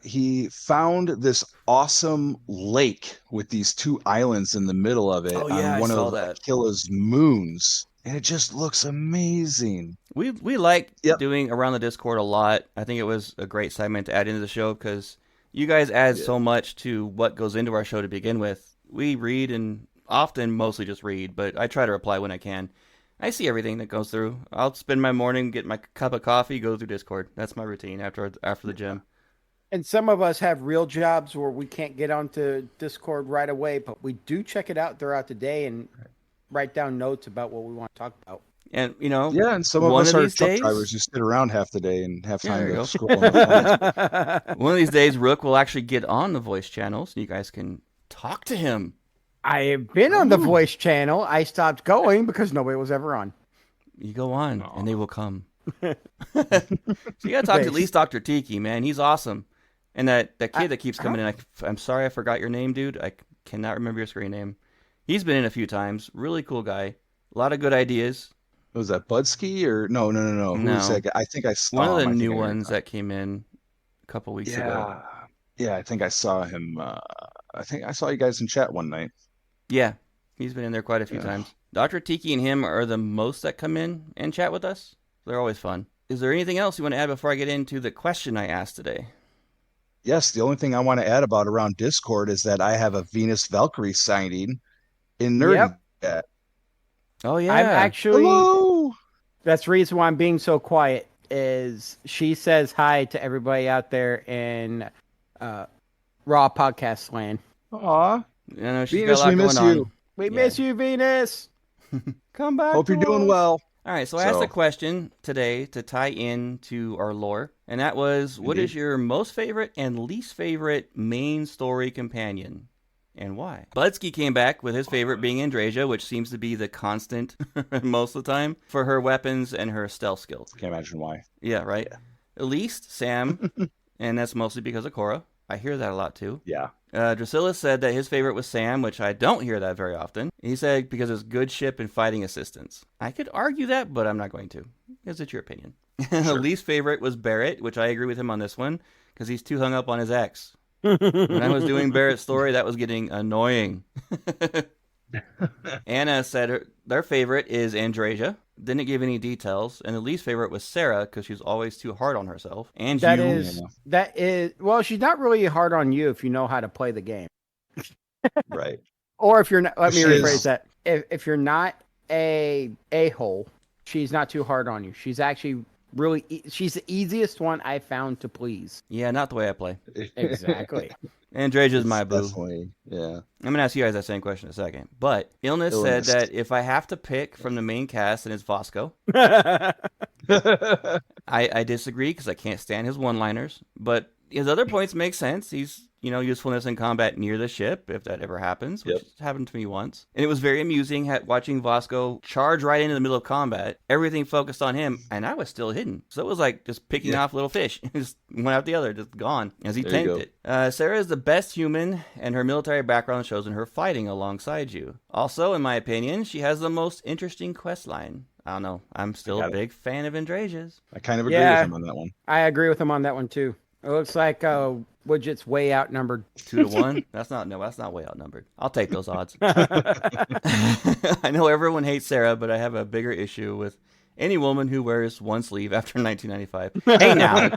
He found this awesome lake with these two islands in the middle of it Oh yeah, on I one saw of that. Akila's moons, and it just looks amazing. We like Yep. doing Around the Discord a lot. I think it was a great segment to add into the show because you guys add Yeah. so much to what goes into our show to begin with. We read and often mostly just read, but I try to reply when I can. I see everything that goes through. I'll spend my morning, get my cup of coffee, go through Discord. That's my routine after the gym. And some of us have real jobs where we can't get onto Discord right away, but we do check it out throughout the day and write down notes about what we want to talk about. And Yeah, and some of one us of are these truck days, drivers who sit around half the day and have yeah, time there you to go. scroll on the phones. One of these days, Rook will actually get on the voice channels. You guys can talk to him. I have been on the Ooh. voice channel. I stopped going because nobody was ever on. You go on, Aw. and they will come. So you gotta talk to at least Dr. Tiki, man. He's awesome. And that kid that keeps coming in, I'm sorry I forgot your name, dude. I cannot remember your screen name. He's been in a few times. Really cool guy. A lot of good ideas. Was that Budski or no? Who's No. that guy? I think I saw One of the him. I think new I heard ones that came in a couple weeks ago. Yeah, I think I saw him. I think I saw you guys in chat one night. Yeah, he's been in there quite a few Yeah. times. Dr. Tiki and him are the most that come in and chat with us. They're always fun. Is there anything else you want to add before I get into the question I asked today? Yes, the only thing I want to add about around Discord is that I have a Venus Valkyrie sighting in Nerdy. Yep. Oh yeah, I'm actually, Hello. that's the reason why I'm being so quiet is she says hi to everybody out there in Raw Podcast Land. Aw, I know she's Venus, got a lot we miss going on. you. We Yeah. miss you, Venus. Come back. Hope you're to doing us. well. All right, so I asked So- a question today to tie in to our lore, and that was, what is Indeed. your most favorite and least favorite main story companion, and why? Budsky came back with his favorite being Andrasia, which seems to be the constant most of the time for her weapons and her stealth skills. Can't imagine why. Yeah, right. At least Sam, and that's mostly because of Korra. I hear that a lot too. Yeah. Drusilla said that his favorite was Sam, which I don't hear that very often. He said because it's good ship and fighting assistance. I could argue that, but I'm not going to, because it's your opinion. Sure. Least favorite was Barrett, which I agree with him on this one, because he's too hung up on his ex. When I was doing Barrett's story, that was getting annoying. Anna said their favorite is Andrasia. Didn't give any details, and the least favorite was Sarah because she's always too hard on herself. And That you, is, well, she's not really hard on you if you know how to play the game. Right. Or if you're not, let me She rephrase is- that. If you're not a hole, she's not too hard on you. She's actually she's the easiest one I found to please. Yeah, not the way I play. Exactly. Andreja's It's my boo. definitely, yeah. I'm gonna ask you guys that same question in a second. But Illness said that if I have to pick from the main cast, then it's Vasco. I disagree because I can't stand his one-liners, but his other points make sense. He's usefulness in combat near the ship, if that ever happens, which happened to me once. And it was very amusing watching Vasco charge right into the middle of combat. Everything focused on him, and I was still hidden. So it was like just picking off little fish. Just one after the other, just gone as he tanked it. Sarah is the best human, and her military background shows in her fighting alongside you. Also, in my opinion, she has the most interesting quest line. I don't know. I'm still a big fan of Andreja's. I kind of agree with him on that one. I agree with him on that one too. It looks like Widget's way outnumbered. 2-1? That's not way outnumbered. I'll take those odds. I know everyone hates Sarah, but I have a bigger issue with any woman who wears one sleeve after 1995. Hey now.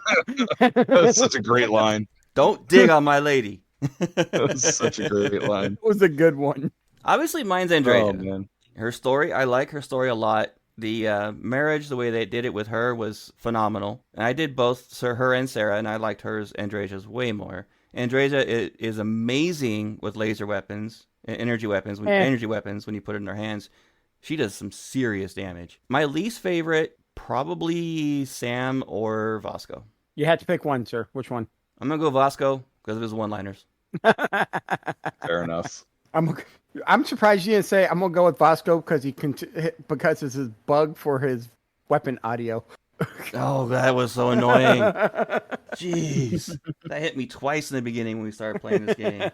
That's such a great line. Don't dig on my lady. That was such a great line. It was a good one. Obviously, mine's Andreja. Oh, man. Her story, I like her story a lot. The marriage, the way they did it with her was phenomenal. And I did both her and Sarah, and I liked hers, Andreja's, way more. Andreja is amazing with laser weapons, energy weapons when you put it in her hands. She does some serious damage. My least favorite, probably Sam or Vasco. You had to pick one, sir. Which one? I'm going to go Vasco because of his one-liners. Fair enough. I'm surprised you didn't say I'm gonna go with Vasco because because it's his bug for his weapon audio. Oh, that was so annoying. Jeez, that hit me twice in the beginning when we started playing this game.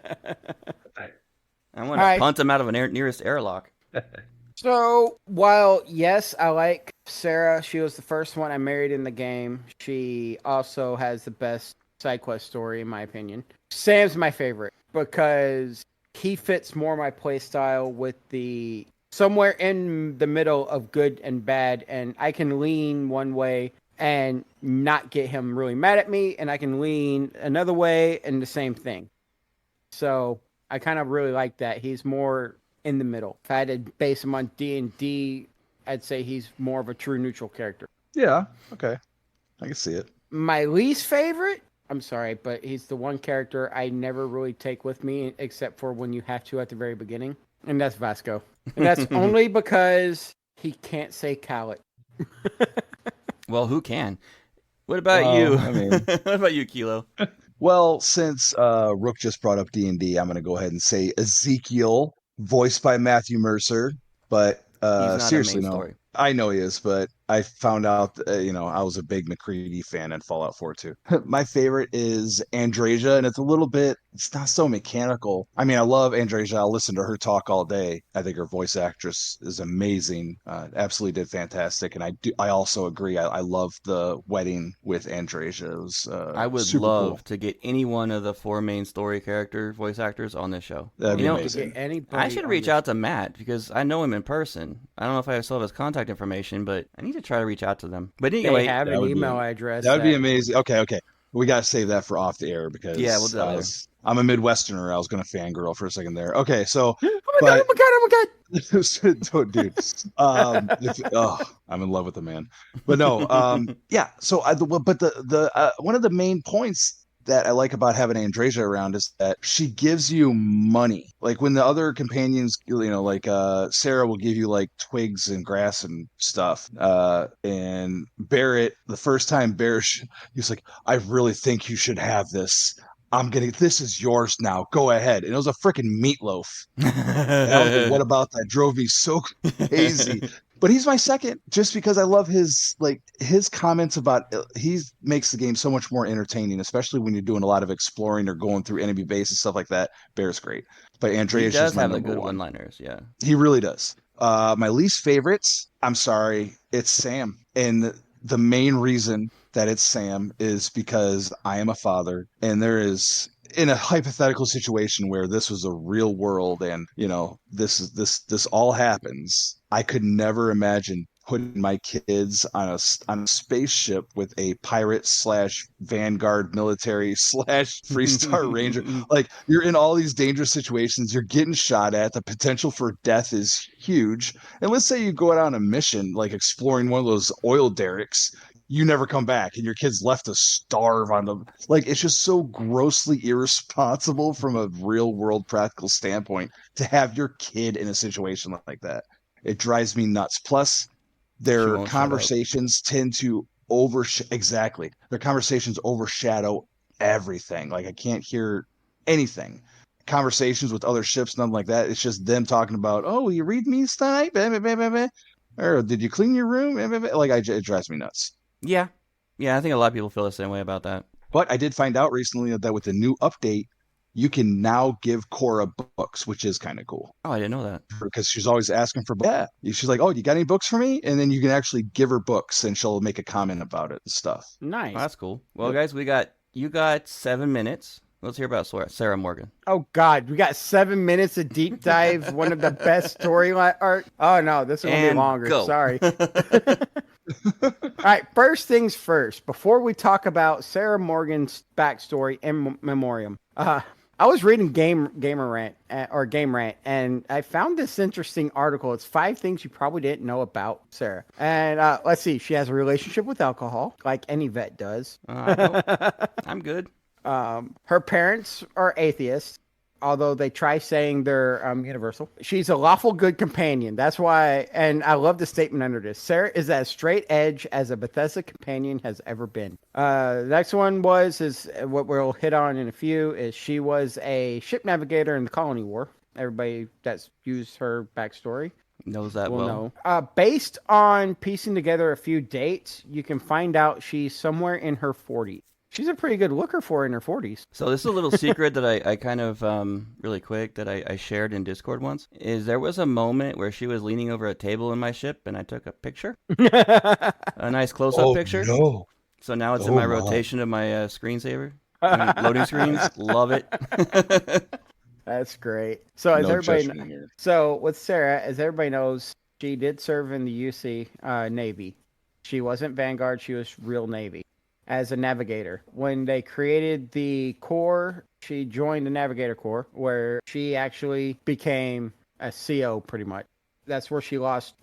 I want to punt him out of a nearest airlock. So while yes, I like Sarah. She was the first one I married in the game. She also has the best side quest story in my opinion. Sam's my favorite because he fits more my play style with the somewhere in the middle of good and bad, and I can lean one way and not get him really mad at me, and I can lean another way and the same thing. So I kind of really like that. He's more in the middle. If I had to base him on D&D, I'd say he's more of a true neutral character. Yeah, okay. I can see it. My least favorite, I'm sorry, but he's the one character I never really take with me except for when you have to at the very beginning. And that's Vasco. And that's only because he can't say Khaled. Well, who can? What about you? I mean, what about you, Kilo? Well, since Rook just brought up D&D, I'm going to go ahead and say Ezekiel, voiced by Matthew Mercer. But seriously, no. Story. I know he is, but I found out, I was a big McCready fan in Fallout 4 too. My favorite is Andreja, and it's not so mechanical. I mean, I love Andreja. I'll listen to her talk all day. I think her voice actress is amazing. Absolutely did fantastic. And I also agree. I love the wedding with Andreja. It was I would love to get any one of the 4 main story character voice actors on this show. That'd be amazing. I should reach out to Matt because I know him in person. I don't know if I still have his contact information, but I need to try to reach out to them. But anyway, they have an email address. That would be amazing. Okay. We got to save that for off the air because we'll do that I'm a Midwesterner. I was going to fangirl for a second there. Okay, so oh my god, dude. I'm in love with the man. But no, yeah. So the one of the main points that I like about having Andreja around is that she gives you money. Like when the other companions, like Sarah will give you like twigs and grass and stuff. And Barrett, the first time Barrett, he's like, I really think you should have this. This is yours now. Go ahead. And it was a freaking meatloaf. And I was like, what about that? Drove me so crazy. But he's my second just because I love his comments about he makes the game so much more entertaining, especially when you're doing a lot of exploring or going through enemy base and stuff like that. Bear's great. But Andreas does my have number the good one. one-liners, yeah. He really does. My least favorites, I'm sorry, it's Sam. And the main reason that it's Sam is because I am a father, and there is in a hypothetical situation where this was a real world and this all happens, I could never imagine putting my kids on a spaceship with a pirate / Vanguard military / Freestar Ranger. Like, you're in all these dangerous situations, you're getting shot at, the potential for death is huge. And let's say you go out on a mission like exploring one of those oil derricks. you never come back, and your kid's left to starve on the like. It's just so grossly irresponsible from a real world practical standpoint to have your kid in a situation like that. It drives me nuts. Plus, She their won't shut up. conversations tend to exactly their conversations overshadow everything. Like I can't hear anything. Conversations with other ships, nothing like that. It's just them talking about, oh, you read me tonight, or did you clean your room? Like it drives me nuts. Yeah. Yeah, I think a lot of people feel the same way about that. But I did find out recently that with the new update, you can now give Cora books, which is kind of cool. Oh, I didn't know that. Because she's always asking for books. Yeah. She's like, oh, you got any books for me? And then you can actually give her books and she'll make a comment about it and stuff. Nice. Oh, that's cool. Well, Yep. guys, you got 7 minutes. Let's hear about Sarah Morgan. Oh God, we got 7 minutes of deep dive. One of the best storyline art. Oh no, this one will be And longer. go. Sorry. All right, first things first. Before we talk about Sarah Morgan's backstory in memoriam, I was reading Game Rant, and I found this interesting article. It's 5 things you probably didn't know about Sarah. And let's see, she has a relationship with alcohol, like any vet does. Nope. I'm good. Her parents are atheists, although they try saying they're universal. She's a lawful good companion. That's why, and I love the statement under this. Sarah is as straight edge as a Bethesda companion has ever been. The next one is what we'll hit on in a few, is she was a ship navigator in the Colony War. Everybody that's used her backstory Knows that will well. know. Based on piecing together a few dates, you can find out she's somewhere in her 40s. She's a pretty good looker for in her 40s. So this is a little secret that I kind of, really quick, that I shared in Discord once, is there was a moment where she was leaning over a table in my ship and I took a picture. A nice close-up picture. No. So now it's Oh, in my my. rotation of my screensaver. Loading screens. Love it. That's great. So as No everybody, judgment here. so with Sarah, as everybody knows, she did serve in the UC Navy. She wasn't Vanguard; she was real Navy as a navigator. When they created the Corps, she joined the Navigator Corps, where she actually became a CO pretty much. That's where she lost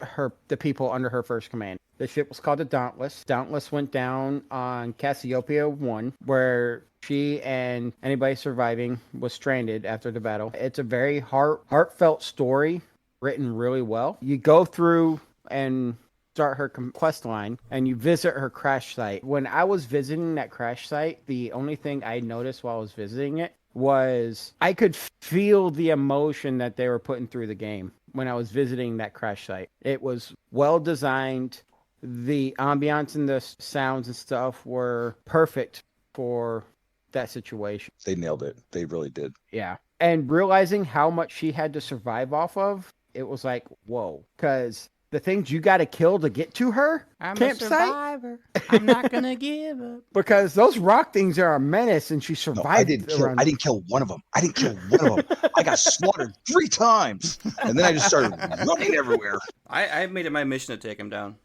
the people under her first command. The ship was called the Dauntless. Dauntless went down on Cassiopeia 1, where she and anybody surviving was stranded after the battle. It's a very heartfelt story, written really well. You go through and start her quest line, and you visit her crash site. When I was visiting that crash site, the only thing I noticed while I was visiting it was I could feel the emotion that they were putting through the game when I was visiting that crash site. It was well designed. The ambiance and the sounds and stuff were perfect for that situation. They nailed it. They really did. Yeah. And realizing how much she had to survive off of, it was like, whoa. Because the things you got to kill to get to her campsite. A survivor. I'm not gonna give up. Because those rock things are a menace, and she survived. No, I didn't kill one of them. I got slaughtered 3 times, and then I just started running everywhere. I made it my mission to take him down.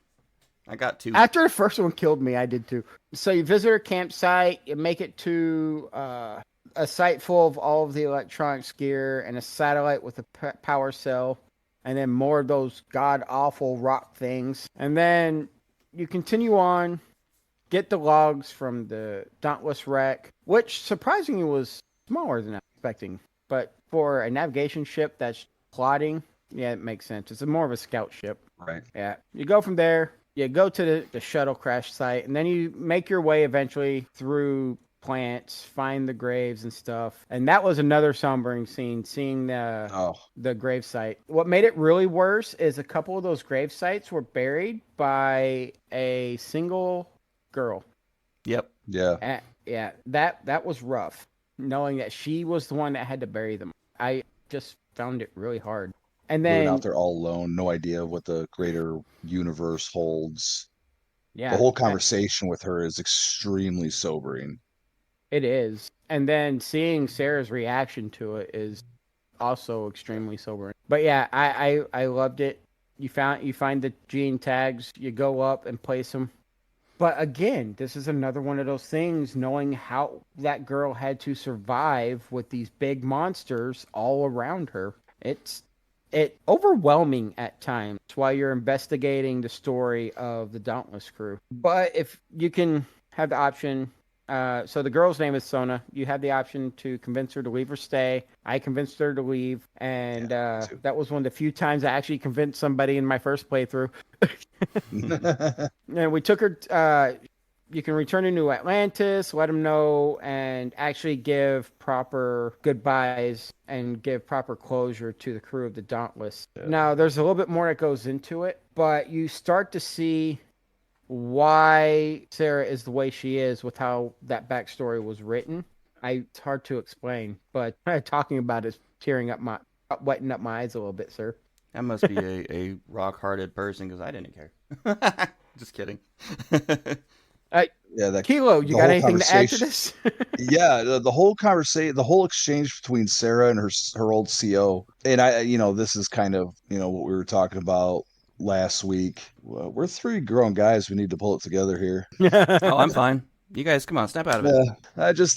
I got 2. After the first one killed me, I did too. So you visit her campsite, you make it to a site full of all of the electronics gear and a satellite with a power cell, and then more of those god-awful rock things. And then you continue on, get the logs from the Dauntless wreck, which surprisingly was smaller than I was expecting. But for a navigation ship that's plotting, yeah, it makes sense. It's more of a scout ship. Right. Yeah. You go from there, you go to the shuttle crash site, and then you make your way eventually through plants, find the graves and stuff. And that was another sombering scene, seeing the grave site. What made it really worse is a couple of those grave sites were buried by a single girl. Yep. Yeah. Yeah, that was rough, knowing that she was the one that had to bury them. I just found it really hard. And then Living out there all alone, no idea what the greater universe holds. Yeah, the whole conversation with her is extremely sobering. It is. And then seeing Sarah's reaction to it is also extremely sobering. But yeah, I loved it. You find the gene tags, you go up and place them. But again, this is another one of those things, knowing how that girl had to survive with these big monsters all around her. It's it overwhelming at times while you're investigating the story of the Dauntless crew. But if you can have the option, so the girl's name is Sona. You have the option to convince her to leave or stay. I convinced her to leave, and that was one of the few times I actually convinced somebody in my first playthrough. And we took her. You can return to New Atlantis, let them know, and actually give proper goodbyes and give proper closure to the crew of the Dauntless. Yeah. Now, there's a little bit more that goes into it, but you start to see why Sarah is the way she is with how that backstory was written. It's hard to explain, but talking about it is wetting up my eyes a little bit, sir. That must be a rock-hearted person, because I didn't care. Just kidding. Kilo, you got anything to add to this? Yeah, the whole conversation, the whole exchange between Sarah and her old CO, and this is kind of what we were talking about last week. Well, we're three grown guys. We need to pull it together here. Oh, I'm fine. You guys, come on, snap out of it.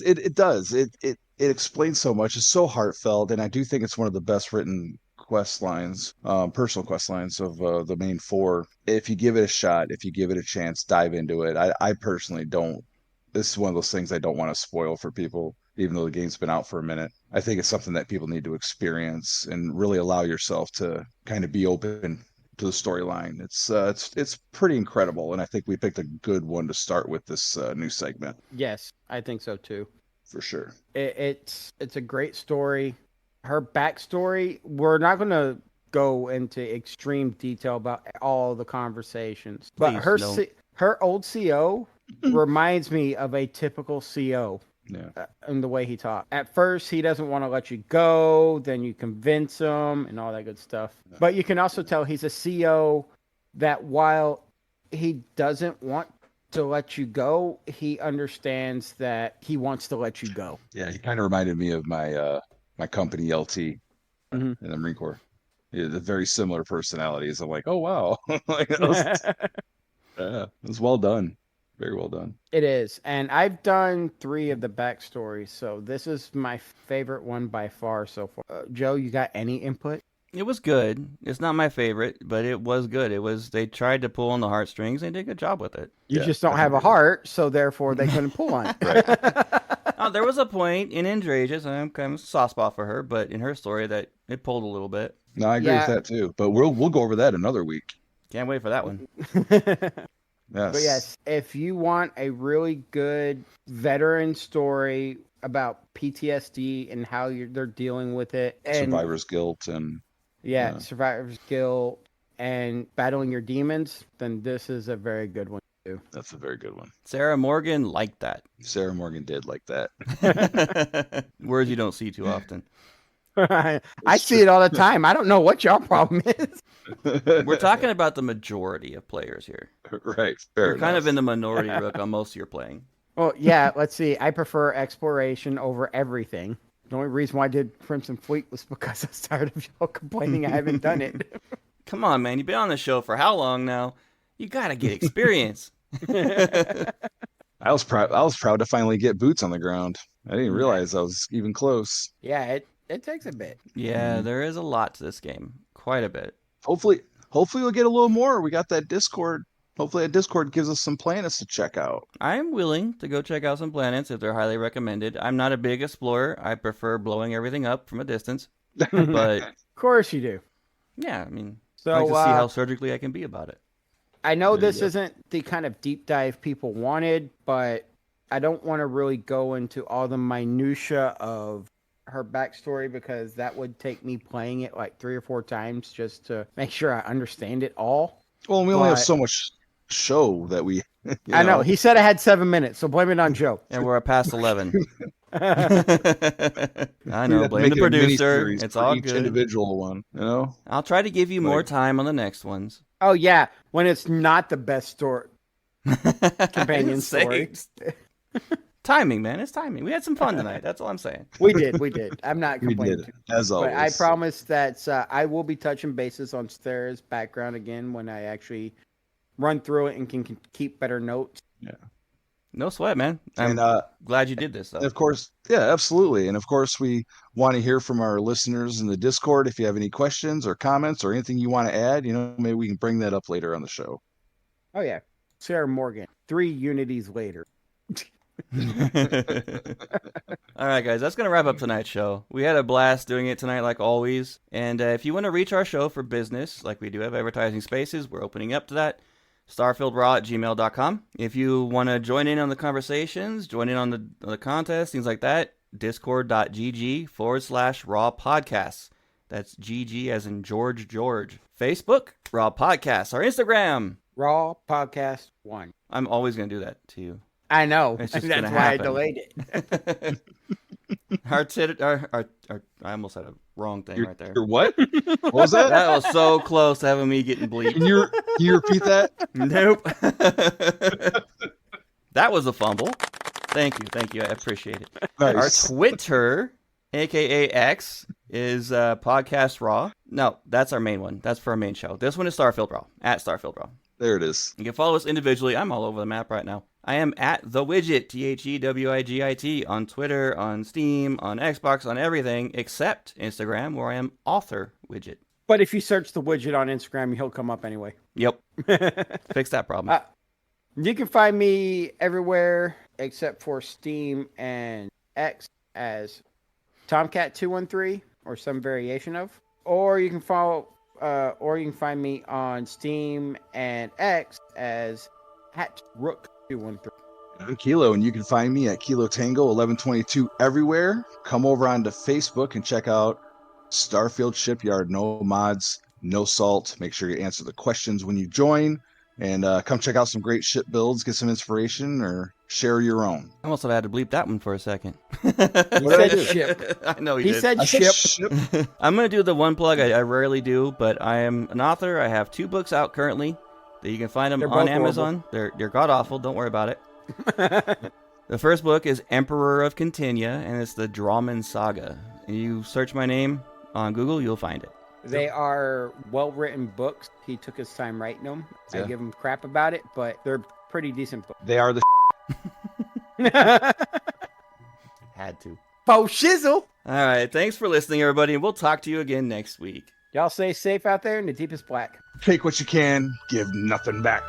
It does. It explains so much. It's so heartfelt, and I do think it's one of the best written quest lines, personal quest lines of the main four. If you give it a shot, if you give it a chance, dive into it. I personally don't. This is one of those things I don't want to spoil for people, even though the game's been out for a minute. I think it's something that people need to experience and really allow yourself to kind of be open to the storyline. It's pretty incredible, and I think we picked a good one to start with this new segment. Yes, I think so too. For sure. It's a great story. Her backstory, we're not going to go into extreme detail about all the conversations, but her old CO reminds me of a typical CO. Yeah. In the way he talks. At first, he doesn't want to let you go. Then you convince him and all that good stuff. Yeah. But you can also tell he's a CO that while he doesn't want to let you go, he understands that he wants to let you go. Yeah, he kind of reminded me of my my company LT in the Marine Corps. Yeah, the very similar personalities. I'm like, oh wow, it was well done. Very well done. It is. And I've done 3 of the backstories, so this is my favorite one by far so far. Joe, you got any input? It was good. It's not my favorite, but it was good. They tried to pull on the heartstrings and they did a good job with it. You just don't have a heart, so therefore they couldn't pull on it. Right. There was a point in Andrasia's, and I'm kind of a soft spot for her, but in her story that it pulled a little bit. No, I agree with that too. But we'll go over that another week. Can't wait for that one. Yes. But yes, if you want a really good veteran story about PTSD and how they're dealing with it, and survivor's guilt, and survivor's guilt and battling your demons, then this is a very good one too. That's a very good one. Sarah Morgan liked that. Sarah Morgan did like that. Words you don't see too often. I see it all the time. I don't know what your problem is. We're talking about the majority of players here. Right. You're kind of in the minority, Rook, on most of your playing. Well, yeah, let's see. I prefer exploration over everything. The only reason why I did Crimson Fleet was because I was tired of y'all complaining I haven't done it. Come on, man. You've been on the show for how long now? You got to get experience. I was proud to finally get boots on the ground. I didn't realize I was even close. Yeah, it takes a bit. Yeah, there is a lot to this game. Quite a bit. Hopefully we'll get a little more. We got that Discord. Hopefully that Discord gives us some planets to check out. I am willing to go check out some planets if they're highly recommended. I'm not a big explorer. I prefer blowing everything up from a distance. But of course you do. Yeah, I mean, I like to see how surgically I can be about it. I know this isn't the kind of deep dive people wanted, but I don't want to really go into all the minutia of her backstory because that would take me playing it like 3 or 4 times just to make sure I understand it all. Well, we only have so much show that we... I know. He said I had 7 minutes, so blame it on Joe. And we're past 11. I know. Blame the producer. It's all good. Individual one, I'll try to give you more time on the next ones. Oh, yeah. When it's not the best story. Companion story. Timing, man. It's timing. We had some fun tonight. That's all I'm saying. We did. I'm not complaining. We did, as always. But I promise that I will be touching bases on Sarah's background again when I actually run through it and can keep better notes. Yeah. No sweat, man. I'm And glad you did this, though. of course, yeah, absolutely. And of course, we want to hear from our listeners in the Discord. If you have any questions or comments or anything you want to add, maybe we can bring that up later on the show. Oh, yeah. Sarah Morgan, 3 Unities later. All right, guys, that's going to wrap up tonight's show. We had a blast doing it tonight, like always. And if you want to reach our show for business, like we do have advertising spaces, we're opening up to that. StarfieldRaw@gmail.com. If you want to join in on the conversations, join in on the contest, things like that, discord.gg/Raw Podcasts. That's GG as in George. Facebook, Raw Podcasts. Our Instagram, Raw Podcast 1. I'm always going to do that to you. I know. It's just That's gonna why happen. I delayed it. I almost had a wrong thing right there. Your what? What was that? That was so close to having me getting bleeped. Can you repeat that? Nope. That was a fumble. Thank you. I appreciate it. Nice. Our Twitter, aka X, is Podcast Raw. No, that's our main one. That's for our main show. This one is Starfield Raw, @Starfield Raw. There it is. You can follow us individually. I'm all over the map right now. I am @TheWidget, TheWigit, on Twitter, on Steam, on Xbox, on everything except Instagram, where I am Author Widget. But if you search the widget on Instagram, he'll come up anyway. Yep. Fix that problem. You can find me everywhere except for Steam and X as Tomcat213 or some variation of. Or you can find me on Steam and X as @Rook213. I'm Kilo, and you can find me at Kilo Tango 1122 everywhere. Come over onto Facebook and check out Starfield Shipyard. No mods, no salt. Make sure you answer the questions when you join. And come check out some great ship builds, get some inspiration, or share your own. I almost have had to bleep that one for a second. He said ship. I know He did. said I said ship. I'm going to do the one plug I rarely do, but I am an author. I have 2 books out currently that you can find them They're on both Amazon. They're god-awful. Don't worry about it. The first book is Emperor of Continia, and it's the Drawman Saga. And you search my name on Google, you'll find it. They are well-written books. He took his time writing them. Yeah. I give him crap about it, but they're pretty decent books. They are the Had to. Po shizzle! All right. Thanks for listening, everybody, and we'll talk to you again next week. Y'all stay safe out there in the deepest black. take what you can, give nothing back.